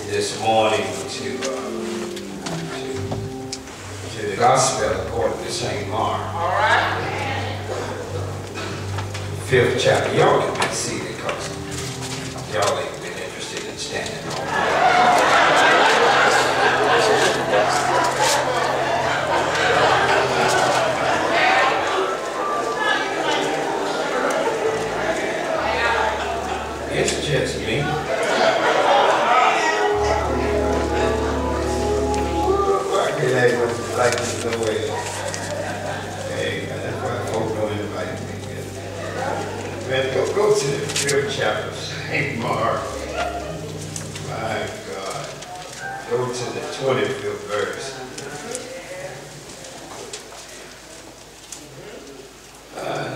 this morning to the gospel according to St. Mark. All right. 5th chapter. Y'all can be seated because y'all ain't been interested in standing on. It's just me. Like this no way. Hey, that's why folks don't invite me. Man, go to the 5th chapter of St. Mark. My God. Go to the 25th verse.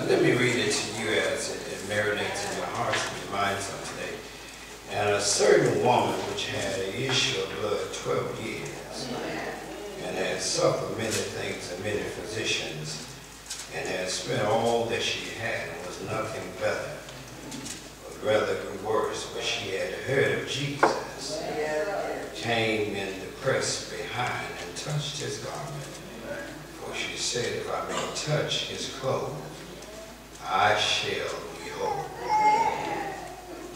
Let me read it to you as it marinates in your hearts and your minds on today. And a certain woman which had an issue of blood 12 years, and had suffered many things and many physicians, and had spent all that she had, and was nothing better, but rather grew worse. But she had heard of Jesus, came in the press behind, and touched his garment. For she said, if I may touch his clothes, I shall be whole.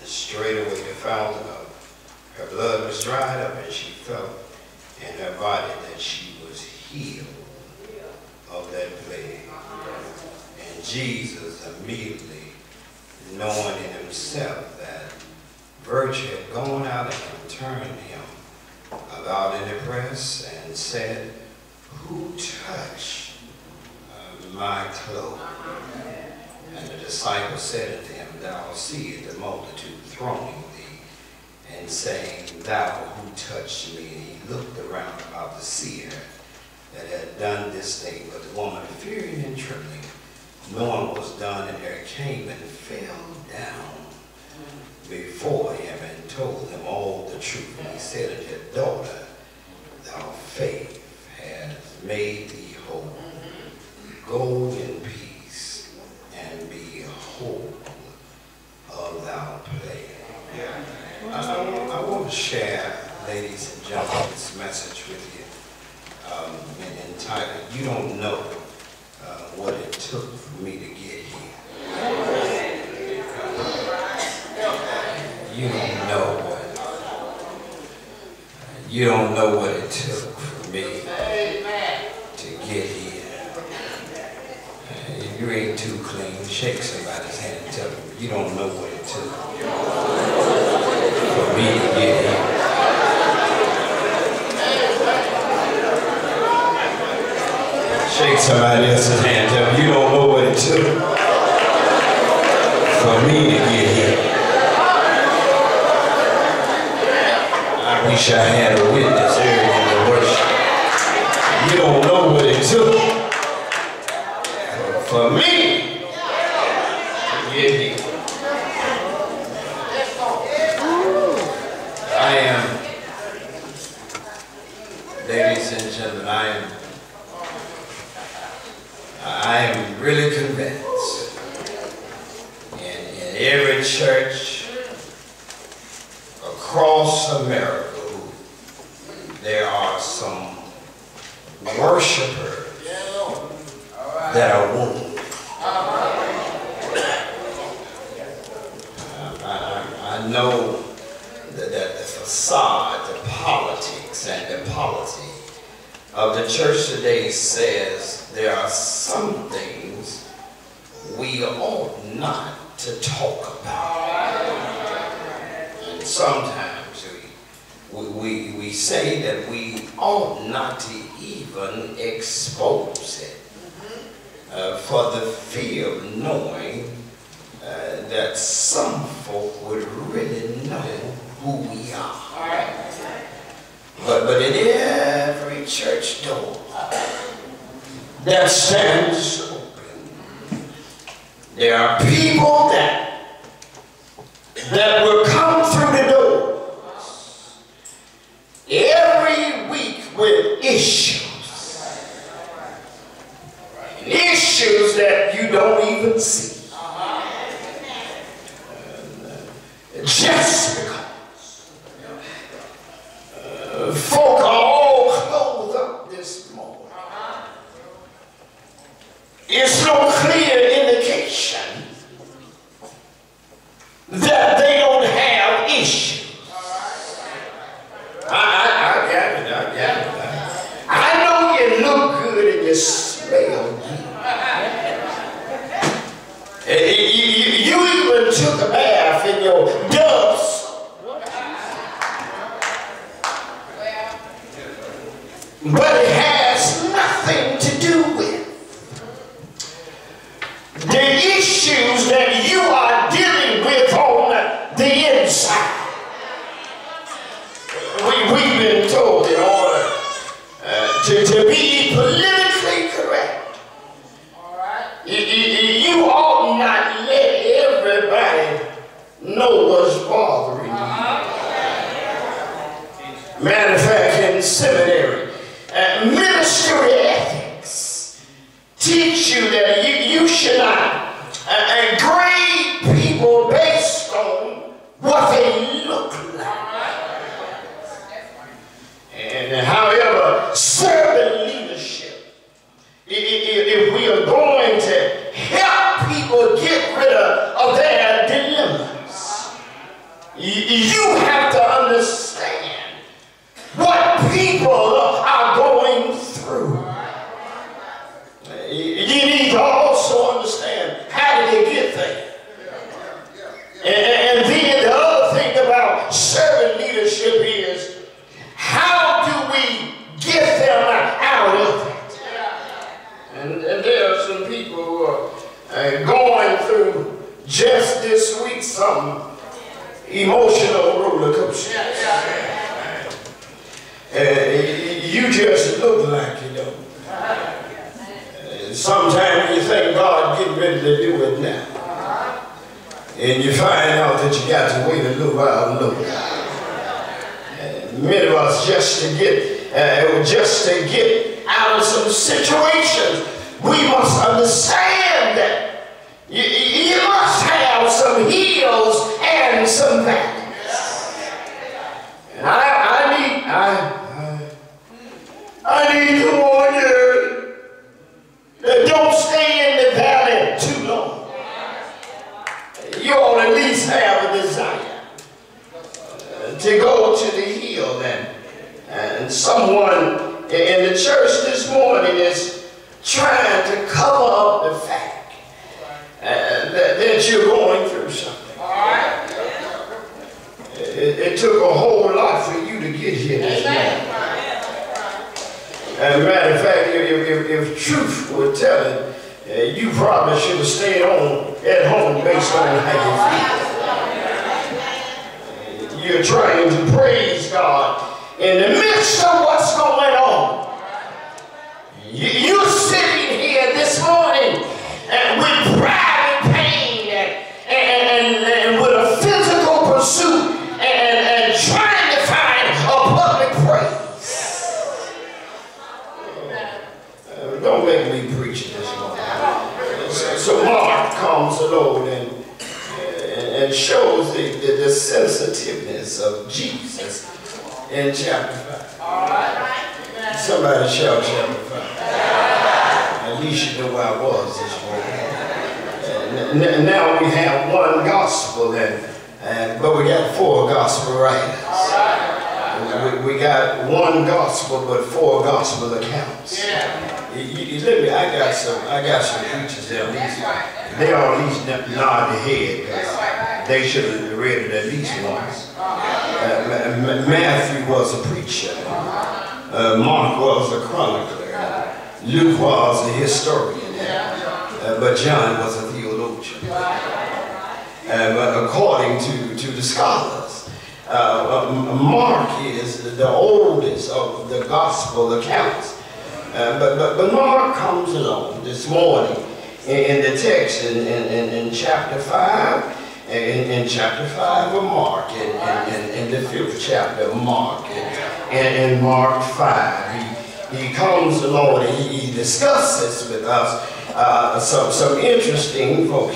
And straightway the fountain of her blood was dried up, and she felt in her body that she was healed of that plague. And Jesus, immediately knowing in himself that virtue had gone out of him, turned him about in the press and said, who touched my clothes? And the disciple said unto him, thou seest the multitude thronging thee, and saying, thou who touched me? And he looked around about to see her that had done this thing. But the woman, fearing and trembling, knowing what was done in her, came and fell down before him and told him all the truth. And he said unto her, daughter, thy faith has made thee whole. Go in peace and be whole of thy plague. I want to share, ladies and gentlemen, this message with you entitled, You Don't Know What It Took for Me to Get Here. You don't know what it took for me to get here. If you ain't too clean, shake somebody's hand and tell them, you don't know what it took for me to get here. Shake somebody else's hand and tell them, you don't know what it took for me to get here. I wish I had a witness here in the worship. You don't know what it took for me to get here. I am, ladies and gentlemen, I am really convinced in every church across America, there are some worshipers that are wounded. I know that the facade, the politics, and the polity of the church today says there are some things we ought not to talk about. And sometimes we say that we ought not to even expose it for the fear of knowing that some folk would really know who we are. But in every church door that stands open, there are people that will come through the doors every week with issues. Issues that you don't even see. Just because but it has nothing to do with the issues that you are dealing with on the inside. We've been told in order to be politically correct, you ought not let everybody know what's bothering you. Matter of fact, in seminary, ministry ethics teach you that you should not grade people based on what they look like. And however, servant leadership, if we are going to help people get rid of their dilemmas, you have to understand what people are going through. You need to also understand how did they get there. And then the other thing about servant leadership is, how do we get them out of it? And there are some people who are going through just this week some emotional roller coasters. You just look like you don't. Sometimes you think God getting ready to do it now, and you find out that you got to wait a little while longer. Many of us just to get out of some situations, we must understand that you must have some hills and some valleys. And I need to warn you that don't stay in the valley too long. You ought at least have a desire to go to the hill, and someone in the church this morning is trying to cover up the fact that you're going through something. It took a whole lot for you to get here this morning. As a matter of fact, if truth were telling, you probably should have stayed at home based on how you feel. You're trying to praise God in the midst of what's going on. You're sitting here this morning with private pain and with a physical pursuit and trying to find a public praise. Don't make me preach this morning. So Mark comes along and shows the sensitiveness of Jesus in chapter 5. Somebody shout chapter 5. At least you know where I was this morning. Now we have one gospel, but we got 4 gospel writers. We got one gospel, but 4 gospel accounts. I got some preachers there. They all at least nod their head because they should have read it at least once. Matthew was a preacher. Mark was a chronicler. Luke was a historian. But John was a theologian. According to the scholars, Mark is the oldest of the gospel accounts. But Mark comes along this morning in the text in chapter 5, in chapter 5 of Mark, in the 5th chapter of Mark, in Mark 5. He comes along and he discusses with us some interesting folk.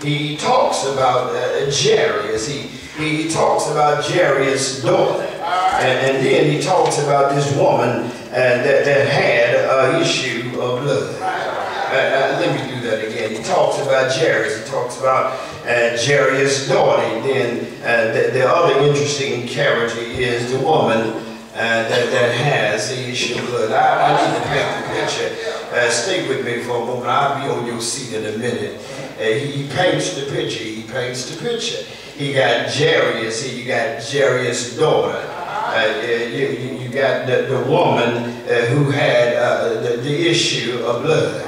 He talks about Jairus. He talks about Jairus' daughter. And then he talks about this woman that had an issue of blood. Let me do that again. He talks about Jairus. He talks about Jairus' daughter. And then the other interesting character is the woman that has the issue of blood. I need to paint the picture. Stay with me for a moment. I'll be on your seat in a minute. He paints the picture. He got Jairus. You got Jairus' daughter. You got the woman who had the issue of blood.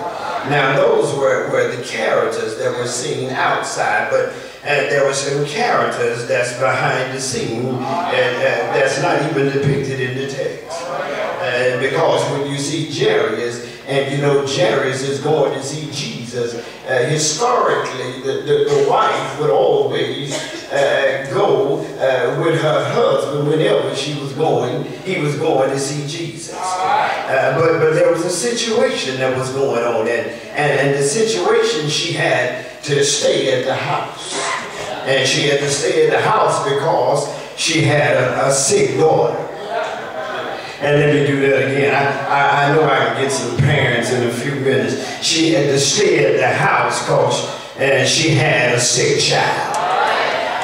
Now those were the characters that were seen outside, but there were some characters that's behind the scene and that's not even depicted in the text. Because when you see Jairus, and you know Jairus is going to see Jesus, historically the wife would always go with her husband whenever she was going. He was going to see Jesus. But there was a situation that was going on, and the situation, she had to stay at the house. And she had to stay at the house because she had a sick daughter. And let me do that again. I know I can get some parents in a few minutes. She had to stay at the house because she had a sick child.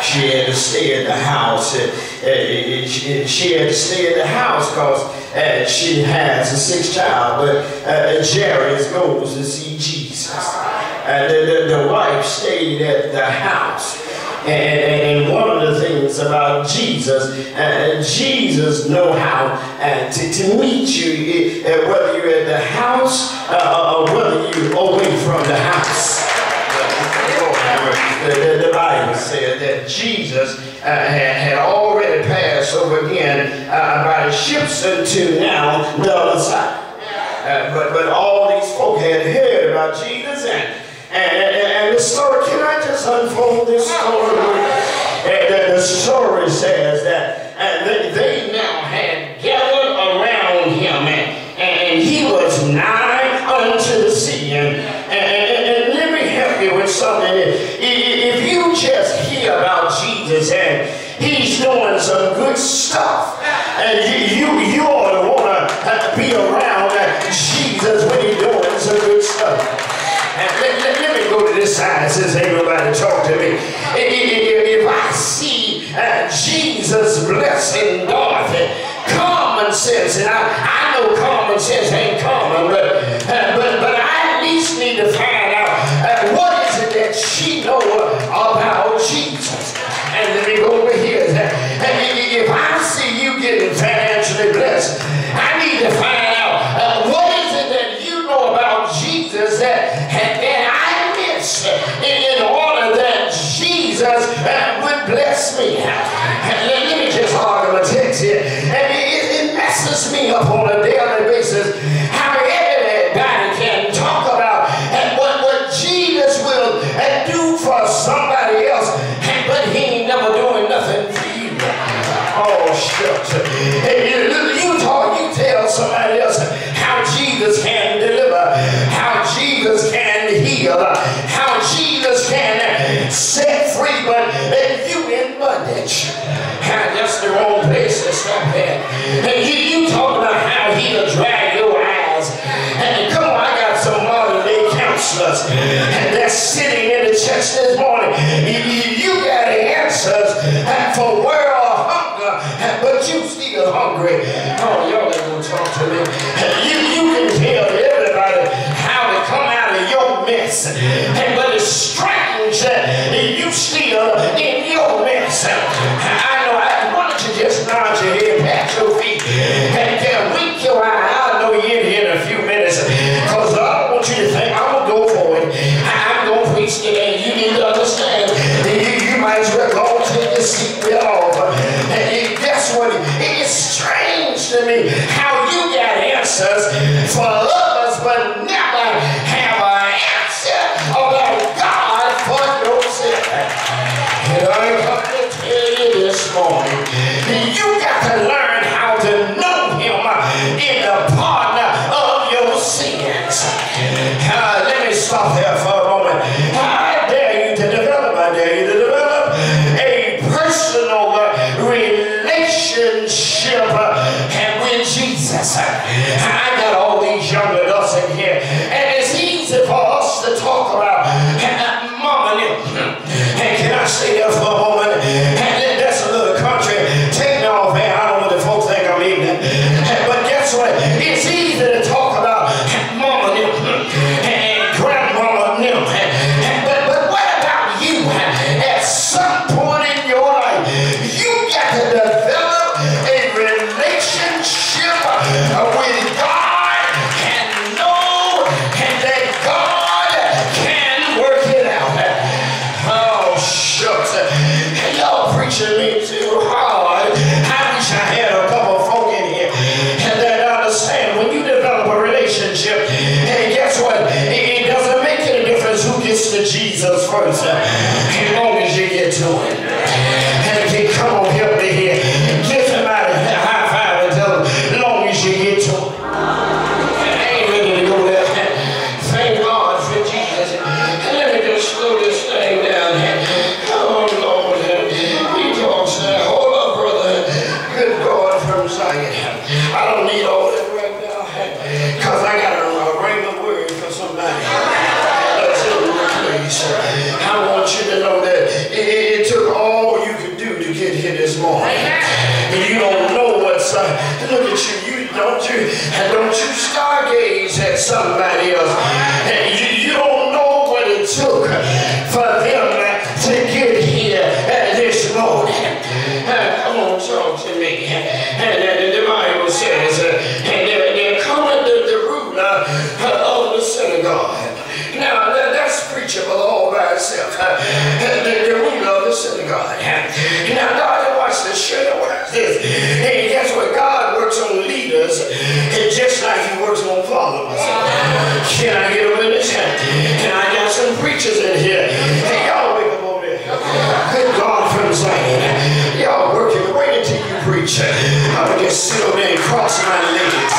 She had to stay at the house. She had to stay at the house because she has a sick child. But Jairus goes to see Jesus. The wife stayed at the house. And one of the things about Jesus, Jesus knows how to meet you, whether you're at the house or whether you're away from the house. The Bible said that Jesus had already passed over again by the ships until now the other side. But all these folk had heard about Jesus, and the story, can I just unfold this story? The story says that they now had gathered around him, and he was nigh unto the sea. And let me help you with something. If you just hear about Jesus and he's doing some good stuff, and you ought to want to be around Jesus when he's doing some good stuff. Let me go to this side since ain't nobody talk to me. If I see Jesus blessing Dorothy, common sense, and I know common sense ain't common, but I at least need to find out what is it that she know about Jesus. And let me go over here. If I see you getting financially blessed, I need to find out what is it that you know about Jesus that I miss in order that Jesus would bless me. Let me just argue a text here. And it messes me up on a daily basis how everybody can talk about what Jesus will do for somebody else, but he ain't never doing nothing for you. Oh, shucks. You tell somebody else how Jesus can deliver, how Jesus can heal, how Jesus can set free, but you in bondage. That's the wrong place to stop at. You talk about how he'll drag your eyes. And come on, I got some modern day counselors that's sitting in the church this morning. You got answers for world hunger, but you still hungry. Oh, y'all ain't gonna talk to me. You can tell everybody how to come out of your mess, but it's strange you still in your mess. I know. Why don't you just nod your head, pat your feet, and wink your eye? I know you're in here in a few minutes, because I don't want you to think I'm gonna go for it. I'm gonna preach today. You need to understand. You might as well go and take your seatbelt off. And guess what? It's strange to me how you got answers for others, but never have an answer about God for yourself. And I come to tell you this morning, you got to learn how to know him in the pardon of your sins. Let me stop there for a moment. I dare you to develop a personal relationship with Jesus. I got all these young adults in here, and it's easy for us to talk about Mama Nip. And can I stay there for a moment? And that's a little country. Take me off there. I don't want the folks think I'm ignorant. But guess what? It's easy to talk about Mama Nip and Grandmama Nip. But what about you? At some point in your life, you got to develop a relationship Look at you. Don't you stargaze at somebody else. You don't know what it took for them to get here this morning. Come on, talk to me. And the Bible says, they're coming to the ruler of the synagogue. Now, that's preachable all by itself. The ruler of the synagogue. Now, God, watch this. Watch this. Hey, guess what? God works on leaders just like he works on followers. Can I get a witness? And I got some preachers in here. Hey, y'all wake up over there. Good God from Zion. Y'all working. Wait until you preach. I would just sit over there and cross my legs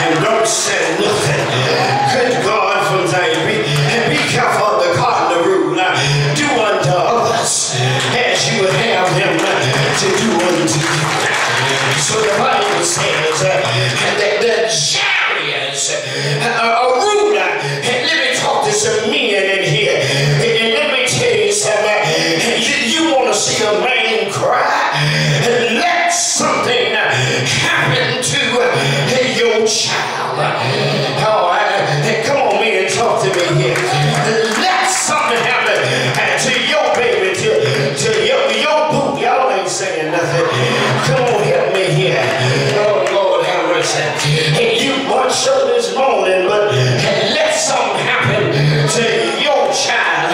and don't say nothing. Good God from Zion. Be careful of the cardinal rule. Do unto others as you would have them to do unto you. So the Bible says that the chariots are ruler. And let me talk to some men in here. And let me tell you something. You want to see a man cry? Let something happen to your child. Oh, come on, man, talk to me here. Let something happen to your baby, to your boo. Y'all ain't saying nothing. Come on, help me here. Oh, Lord, have mercy. You weren't sure this morning, but let something happen to your child.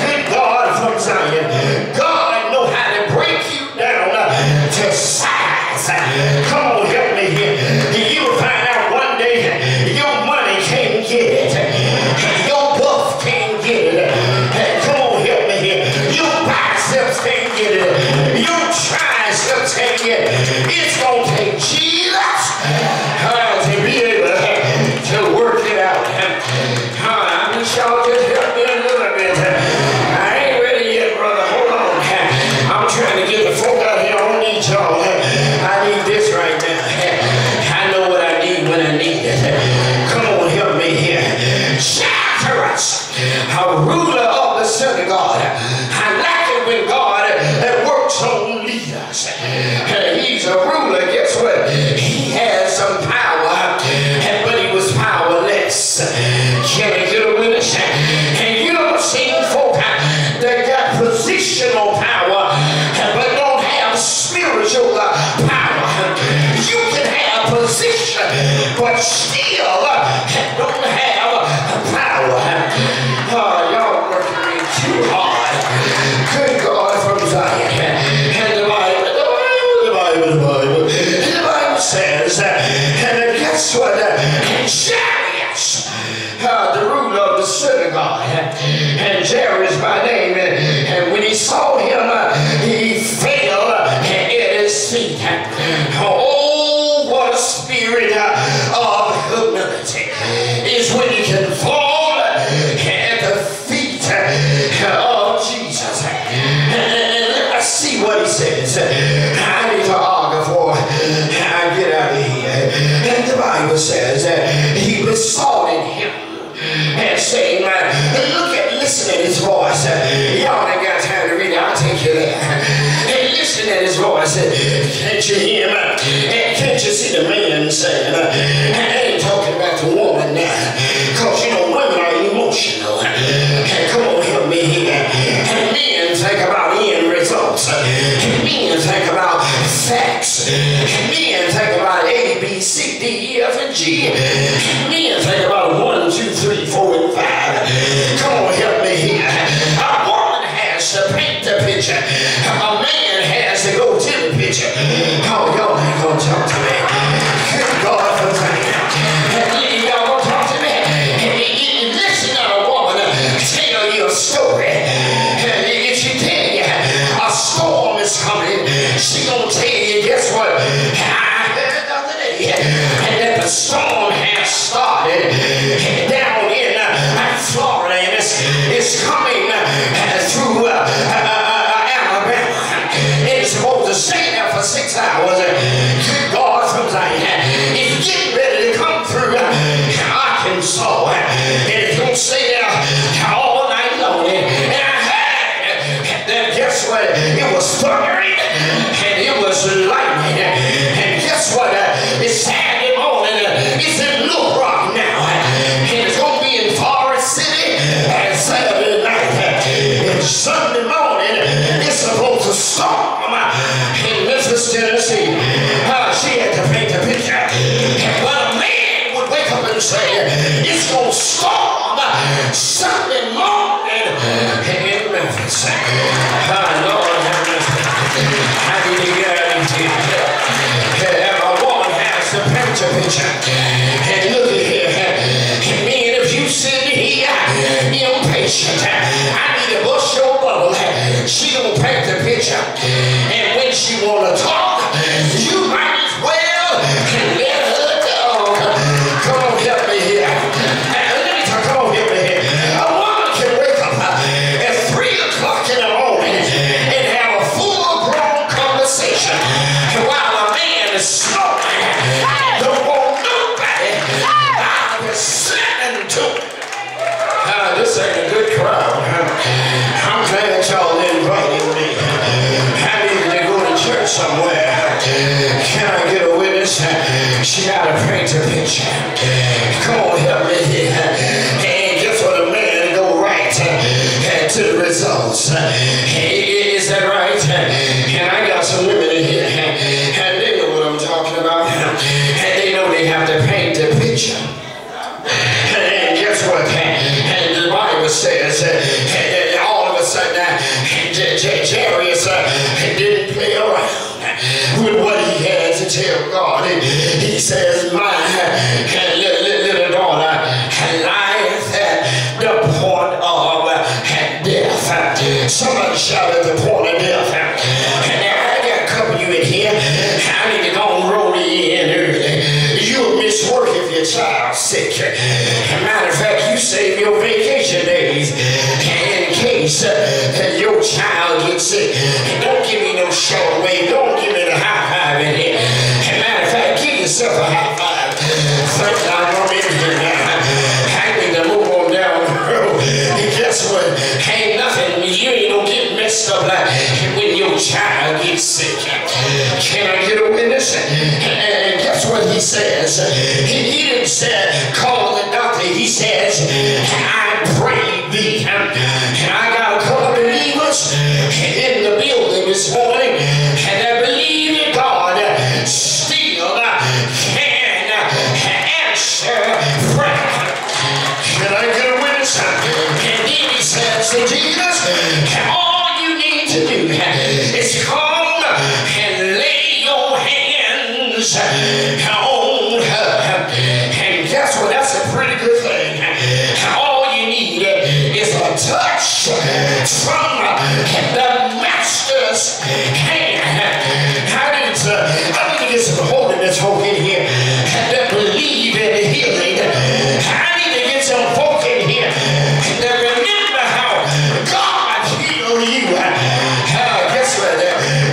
Good God from Zion. God knows how to break you down to size. Come on, help me here. You'll find out one day your money can't get it. Your buff can't get it. Come on, help me here. Your biceps can't get it. Your triceps can't get it. It's going to take Jesus to be able to work it out. I wish y'all just help me a little bit. I ain't ready yet, brother. Hold on. I'm trying to get the folk out here. I don't need y'all. I need this right now. I know what I need when I need it. Come on, help me here. Lazarus, a ruler of the synagogue. I like it when God works on leaders. He's a ruler. Guess what? He has some power, but he was powerless. Can I get a witness? And you ever seen folk that got positional power, but don't have spiritual power? You can have position, but still don't have power. Oh, y'all working me too hard. Good God from Zion. And the Bible says, and guess what? Jairus, the ruler of the synagogue, and Jairus by name, and when he saw him, he fell at his feet. Oh, what a spirit of humility is when you can fall at the feet of Jesus. And let's see what he says. I need to argue before I get out of here. And the Bible says he besought him and saying, listen at his voice. Y'all ain't got time to read it. I'll take you there. And listen at his voice. Can't you hear him? Can't you see the man saying, I ain't talking about the woman now, because you know women are emotional. Come on, help me here. And men think about end results. Men think about facts. Men think about A, B, C, D, E, F, and G. Men think about 1, 2, 3, 4, and 5. Come on, help me here. A woman has to paint the picture. A man has to go to the picture. Oh, y'all ain't gonna talk to me. Good God for Zion. Y'all gonna talk to me? Listen to a woman tell you a story. If she tell you a storm is coming, she gonna tell you, guess what? I heard the other day that the storm has started down in Florida, and it's coming through Alabama. It's supposed to stay there for 6 hours. Good God from Zion. It's getting ready to come through Arkansas. And it's going to stay there all night long. And I heard that, guess what? It was thundering and it was lightning. And guess what? picture. And look at here. Man, if you sit here impatient, I need to bust your bubble. She gonna paint the picture. And when she wanna talk, you might as well let her talk. Come on, help me here. Let me talk. Come on, help me here. A woman can wake up at 3 o'clock in the morning and have a full-grown conversation while a man is snoring. Don't want nobody out of listening to. This ain't a good crowd. I'm glad y'all invited me. I need to go to church somewhere. Can I get a witness? She gotta paint a picture. Come on, help me here. And guess what? A man go right to the results. Is that right? And I got some women in here, and they know what I'm talking about. And they know they have to paint the picture. And guess what? And the Bible says all of a sudden Jairus didn't play around with what he had to tell God. He says, my little daughter lieth at the point of death. Somebody shout at the point of death. And I got a couple of you in here. I need to go and roll you in early. You'll miss work if your child's sick. Matter of fact, you save your vacation days in case your child gets sick. Don't give me no short wave. Don't give me the high five in here. Matter of fact, give yourself a high five. Thank God I'm in here now. I need to move on down the road. And guess what? Ain't nothing. You ain't gonna get messed up like when your child gets sick. Can I get a witness? And guess what he says? He didn't say call the doctor. He says, I pray thee. And I got a couple of believers in the building this morning, and I believe that God still can answer prayer. Can I get a witness? And then he says to Jesus, all you need to do is come and lay your hands on her. And guess what? That's a pretty good thing. All you need is a touch from the Master's hand. I need to get some holiness folk in here that believe in healing. I need to get some folk in here that remember how God healed you. Guess what?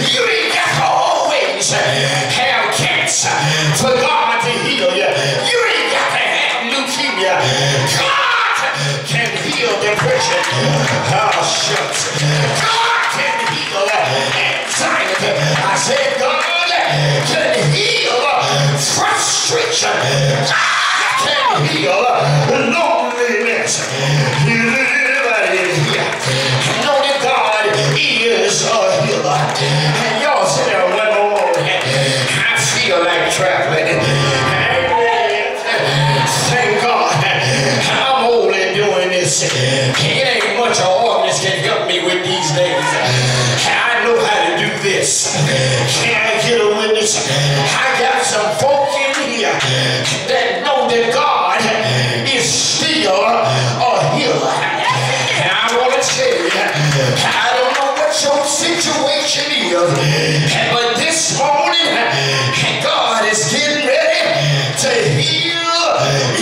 You ain't got to always have cancer for God to heal you. You ain't got to have leukemia. God can heal depression. Oh, shucks. God can heal anxiety. I said God can heal frustration. God can heal loneliness. Everybody in here know that God is a healer. And y'all sit there one more. I feel like traveling. Thank God I'm only doing this. It ain't much of ordinance can help me with these days. I know how to do this. Can I get a witness? I got some folk in here that know that God is still a healer. And I want to tell you, I don't know what your situation is, but this morning God is getting ready to heal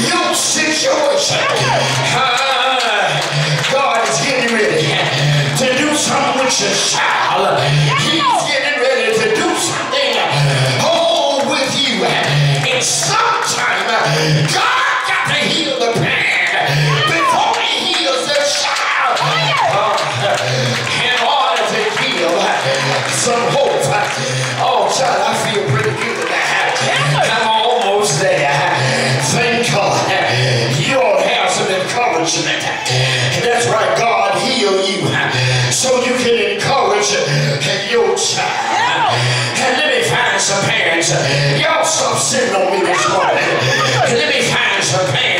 your situation. God is getting ready to do something with your child. He's getting ready to do something with you. And sometime God got to heal the parent before he heals the child. In order to heal some hope. Oh, child, I feel pretty good. I'm almost there. Thank God. You'll have some encouragement. That's right, God heal you so you can encourage your child. And let me find some parents. Y'all stop sitting on me this morning. Let me find some parents